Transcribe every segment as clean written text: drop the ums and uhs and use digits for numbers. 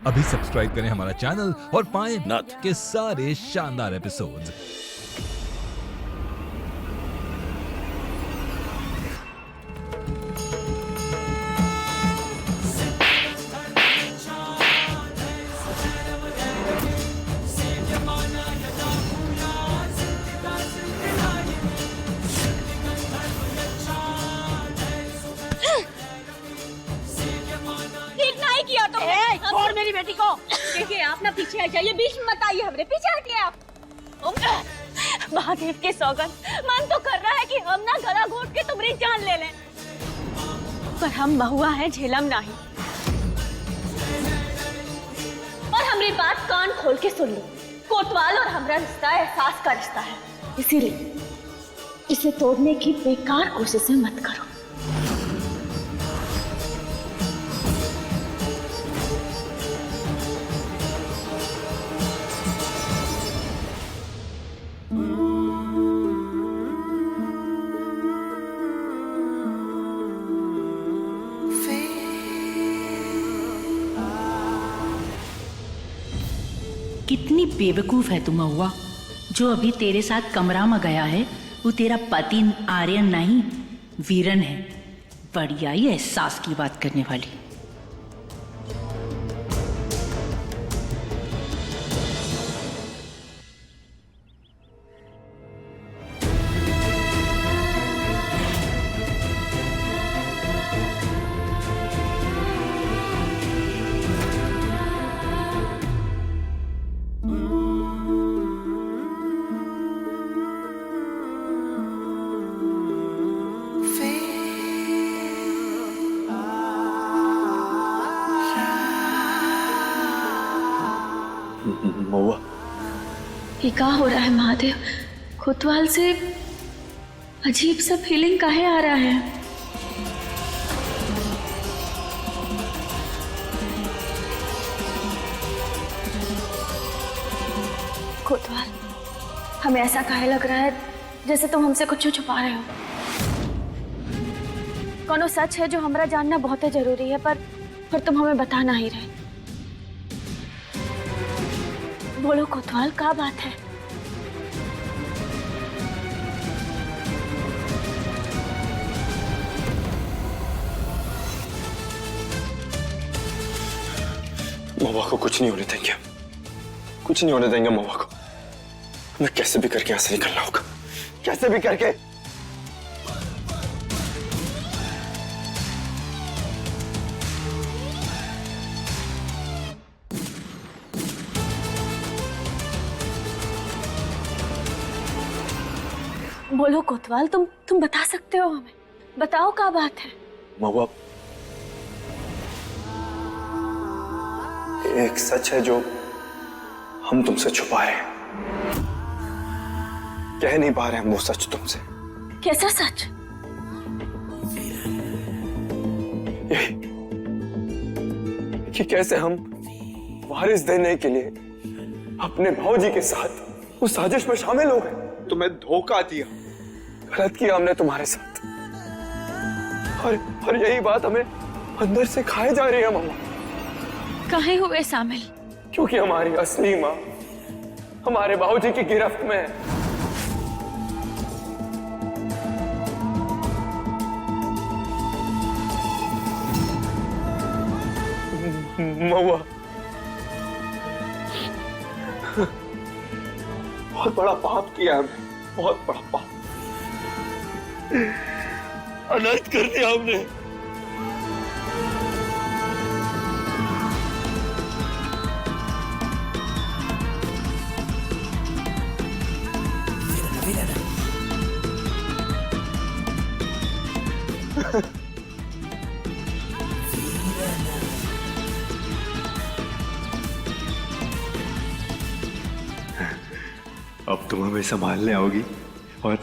अभी सब्सक्राइब करें हमारा चैनल और पाएं नाथ। के सारे शानदार एपिसोड्स। ठीक नहीं किया तुमने। छोड़ मेरी बेटी को। देखिए आप ना पीछे हट जाइए, बीच में मत आइए, हमरे पीछे हटिए आप। महादेव के सौगंध, मन तो कर रहा है कि हम ना गला घोट के तुम्हारी जान ले लें, पर हम महुआ हैं, झेलम नहीं। और हमारी बात कान खोल के सुन लो, कोतवाल और हमारा रिश्ता एहसास का रिश्ता है, इसीलिए इसे तोड़ने की बेकार कोशिशें मत करो। कितनी बेवकूफ है तू महुआ, जो अभी तेरे साथ कमरा में गया है वो तेरा पति आर्यन नहीं वीरन है। बढ़िया ही एहसास की बात करने वाली। महुआ, ये क्या हो रहा है महादेव? कोतवाल से अजीब सा फीलिंग काहे आ रहा है? कोतवाल, हमें ऐसा काहे लग रहा है जैसे तुम हमसे कुछ छुपा रहे हो। कोनो सच है जो हमारा जानना बहुत ही जरूरी है, पर तुम हमें बता नहीं रहे। बोलो कोतवाल, क्या बात है? महुआ को कुछ नहीं होने देंगे, कुछ नहीं होने देंगे महुआ को। हमें कैसे भी करके यहाँ से निकलना होगा, कैसे भी करके। बोलो कोतवाल, तुम बता सकते हो हमें? बताओ क्या बात है? महुआ, एक सच है जो हम तुमसे छुपा रहे हैं। कह नहीं पा रहे हम वो सच तुमसे। कैसा सच? यही कि कैसे हम वारिस देने के लिए अपने भाऊजी के साथ उस साजिश में शामिल हो गए। तुम्हें धोखा दिया, गलत किया हमने तुम्हारे साथ, और यही बात हमें अंदर से खाए जा रही है मम्मा। काहे हुए शामिल? क्योंकि हमारी असली माँ हमारे बाबूजी की गिरफ्त में है। महुआ, बहुत बड़ा पाप किया हमने, बहुत बड़ा पाप, अनर्थ कर दिया हमने। अब तुम हमें संभालने आओगी और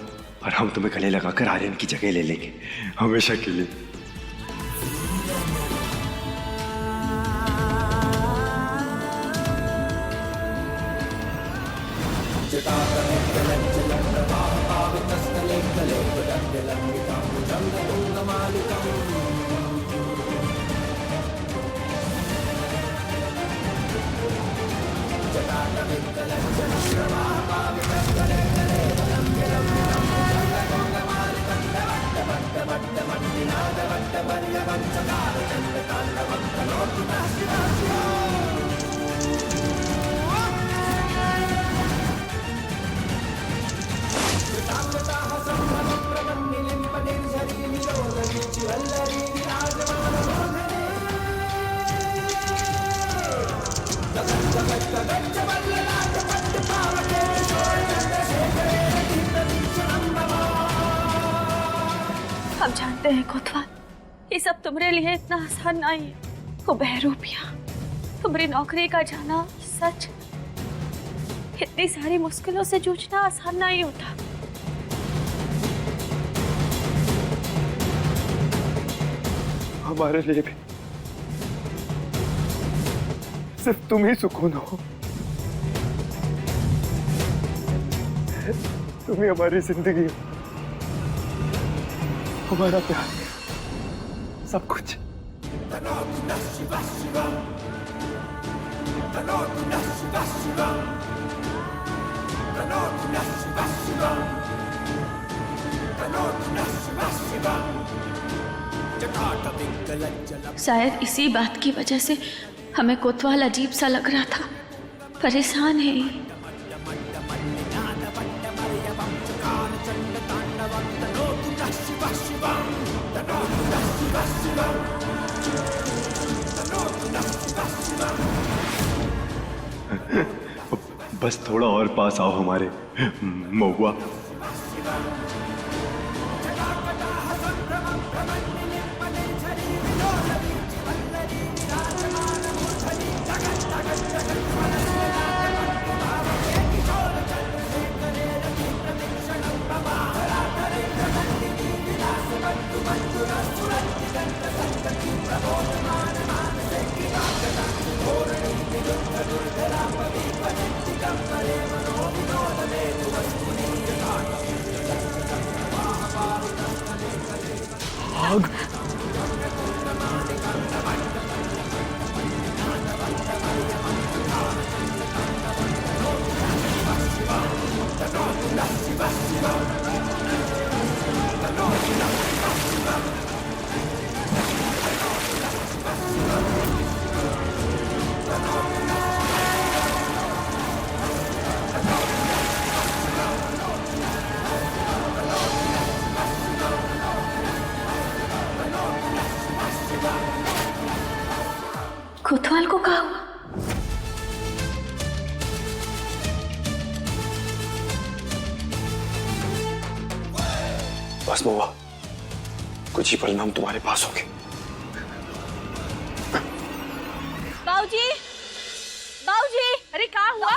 हम तुम्हें गले लगाकर आर्यन की जगह ले लेंगे हमेशा के लिए। हम जानते हैं कोतवाल, ये सब तुम्हारे लिए इतना आसान नहीं है। वो बहरूपिया, तुम्हारी नौकरी का जाना सच, इतनी सारी मुश्किलों से जूझना आसान नहीं होता। हमारे लिए भी सिर्फ तुम ही सुकून हो। तुम ही हमारी जिंदगी हो, हमारा प्यार, सब कुछ। शायद इसी बात की वजह से हमें कोतवाल अजीब सा लग रहा था। परेशान है ये। बस थोड़ा और पास आओ हमारे महुआ। आग। कोतवाल को कहा हुआ? बस महुआ, कुछ ही परिणाम तुम्हारे पास होंगे। बाऊजी, बाऊजी, अरे क्या हुआ?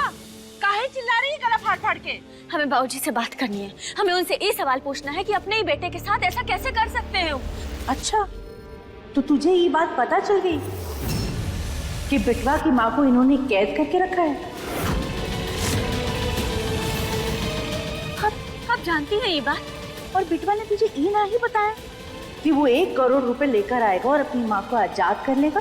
काहे चिल्ला रही है गला फाड़ फाड़ के? हमें बाऊजी से बात करनी है। हमें उनसे ये सवाल पूछना है कि अपने ही बेटे के साथ ऐसा कैसे कर सकते हो? अच्छा, तो तुझे ये बात पता चल गई कि बिटवा की माँ को इन्होंने कैद करके रखा है? आप जानती हैं ये बात? और बिटवा ने तुझे ये ना ही बताया कि वो 1 करोड़ रुपए लेकर आएगा और अपनी माँ को आजाद कर लेगा?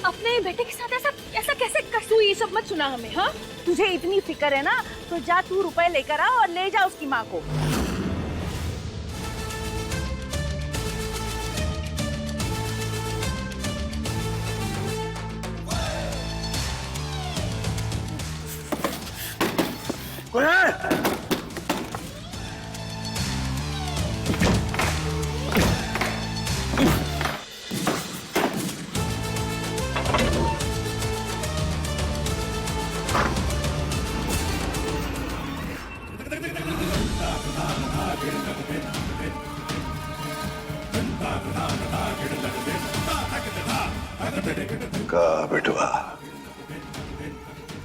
अपने बेटे के साथ ऐसा कैसे कर? तू ये सब मत सुना हमें। हाँ, तुझे इतनी फिक्र है ना, तो जा तू रुपए लेकर आ और ले जा उसकी माँ को। का बेटवा,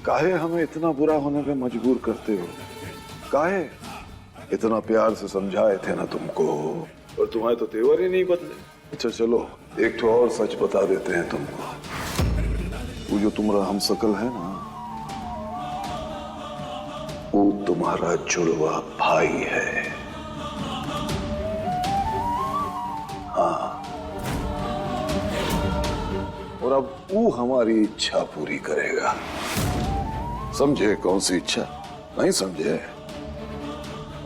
काहे हमें इतना बुरा होने पे मजबूर करते हो? काहे? इतना प्यार से समझाए थे ना तुमको, और तुम्हारे तो तेवर ही नहीं बदले। अच्छा चलो, एक तो और सच बता देते हैं तुमको। वो जो तुम्हारा हमशक्ल है ना, वो तुम्हारा जुड़वा भाई है। हाँ, और अब वो हमारी इच्छा पूरी करेगा। समझे कौन सी इच्छा? नहीं समझे?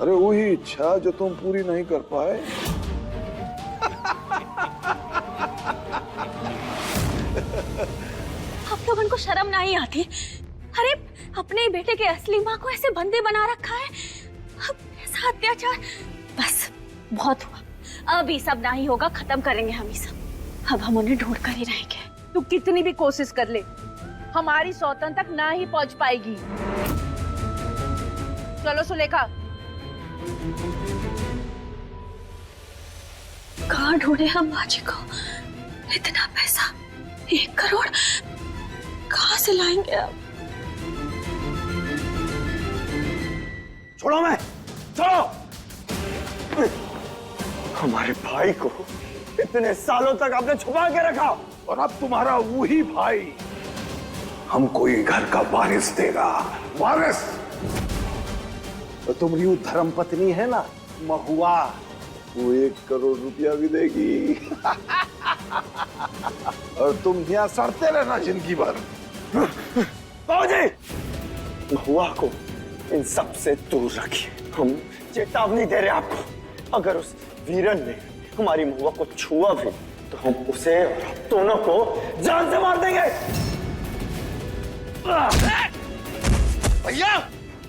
अरे वही इच्छा जो तुम पूरी नहीं कर पाए। आप लोगों को शर्म नहीं आती? अरे अपने बेटे के असली माँ को ऐसे बंदी बना रखा है, ऐसा अत्याचार। बस बहुत हुआ, अब ये सब नहीं होगा, खत्म करेंगे हम ये सब। अब हम उन्हें ढूंढ कर ही रहेंगे। तू कितनी भी कोशिश कर ले, हमारी सौतन तक ना ही पहुंच पाएगी। चलो सुलेखा। कहाँ ढूंढे हम बाजी को? इतना पैसा, 1 करोड़ कहाँ से लाएंगे अब? छोड़ो मैं, छोड़ो। हमारे भाई को इतने सालों तक आपने छुपा के रखा, और अब तुम्हारा वही भाई हमको ये घर का वारिस देगा। वारिस? तो तुम्हारी धर्म पत्नी है ना महुआ, वो 1 करोड़ रुपया भी देगी। और तुम यहाँ सड़ते रहना जिंदगी भर। बाबूजी, महुआ को इन सब से दूर रखिए। हम चेतावनी दे रहे हैं आपको, अगर उस वीरन ने हमारी महुआ को छुआ भी तो हम उसे और आप दोनों को जान से मार देंगे। भैया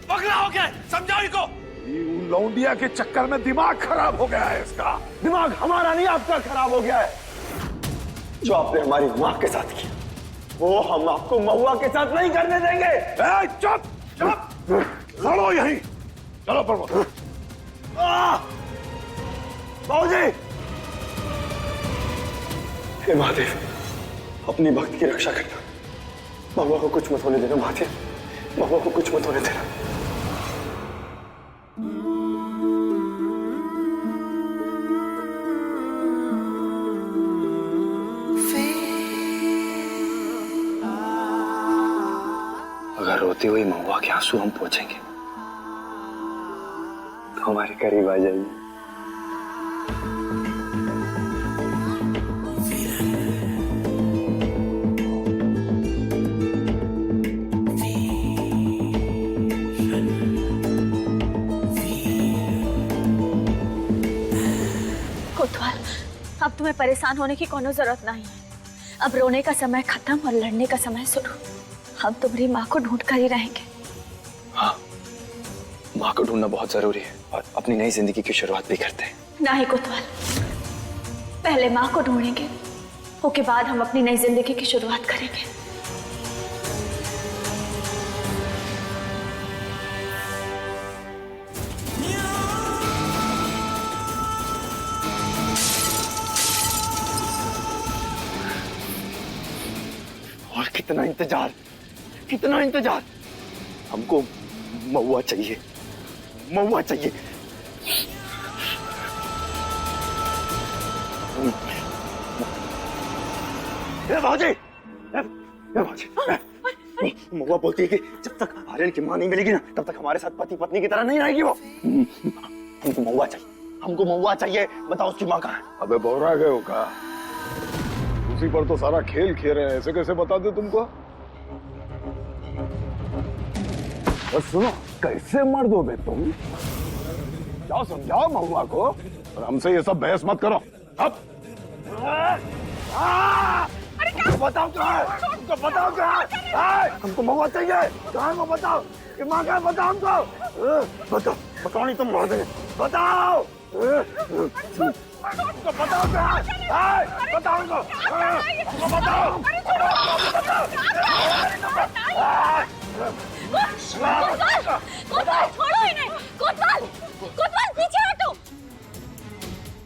पगला हो गया, समझाओ इनको। ये लौंडिया के चक्कर में दिमाग खराब हो गया है इसका। दिमाग हमारा नहीं आपका खराब हो गया है। जो आपने हमारी माँ के साथ किया वो हम आपको महुआ के साथ नहीं करने देंगे। चुप चुप, लड़ो यहीं। चलो प्रमोद। बाबूजी, हे महादेव, अपनी भक्त की रक्षा करना। महुआ को कुछ मत होने देना महादेव, महुआ को कुछ मत होने देना। अगर रोती हुई महुआ के आंसू हम पहुंचेंगे तो हमारे करीब आ जाइए। कोतवाल, अब तुम्हें परेशान होने की कोनो जरूरत नहीं है। अब रोने का समय खत्म और लड़ने का समय शुरू। हम तुम्हारी माँ को ढूंढ कर ही रहेंगे। हाँ, माँ को ढूंढना बहुत जरूरी है और अपनी नई जिंदगी की शुरुआत भी करते हैं। नहीं कोतवाल, पहले माँ को ढूंढेंगे, उसके बाद हम अपनी नई जिंदगी की शुरुआत करेंगे। और कितना इंतजार, कितना इंतजार। हमको महुआ चाहिए, महुआ चाहिए। भाजी, महुआ बोलती है कि जब तक आर्यन की मां नहीं मिलेगी ना तब तक हमारे साथ पति पत्नी की तरह नहीं रहेगी वो। हमको महुआ चाहिए, हमको महुआ चाहिए। बताओ उसकी मां कहाँ है? अबे बोरा गए हो का? उसी पर तो सारा खेल खेल रहे हैं, ऐसे कैसे बता दे तुमको? और सुनो, कैसे मर दोगे तुम? जाओ समझाओ महुआ को, और हमसे ये सब बहस मत करो। अब हमको बताओ क्या है? हमको बताओ क्या है? हमको महुआ चाहिए। कहाँ है वो? बताओ कि मां कहाँ है? बताओ हमको। बताओ, बताओ नहीं तो मार देंगे। बताओ, हमको बताओ क्या है? बताओ हमको, हमको बताओ। कोतवाल, छोड़ो इन्हें। कोतवाल, कोतवाल पीछे हटो।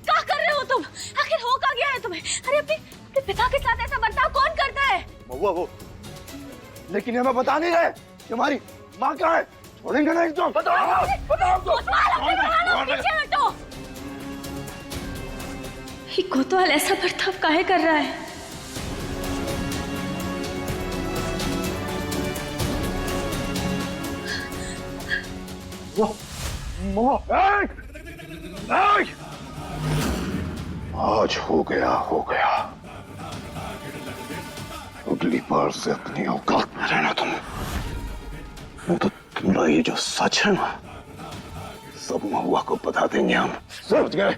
क्या कर रहे हो तुम? आखिर हो क्या गया है तुम्हें? अरे अपने पिता के साथ ऐसा बर्ताव कौन करता है? महुआ वो, लेकिन हमें बता नहीं रहे कि हमारी माँ कहाँ है। छोड़ेंगे नहीं तो। बताओ, बताओ हमको। कोतवाल, अपने प्राणों से पीछे हटो। ये कोतवाल ऐसा बर्ताव काहे कर रहा है? आज हो गया। अगली बार से अपनी औकात में रहना तुम। वो तो तुम्हारा ये जो सच है ना, सब महुआ को बता देंगे हम। समझ गए?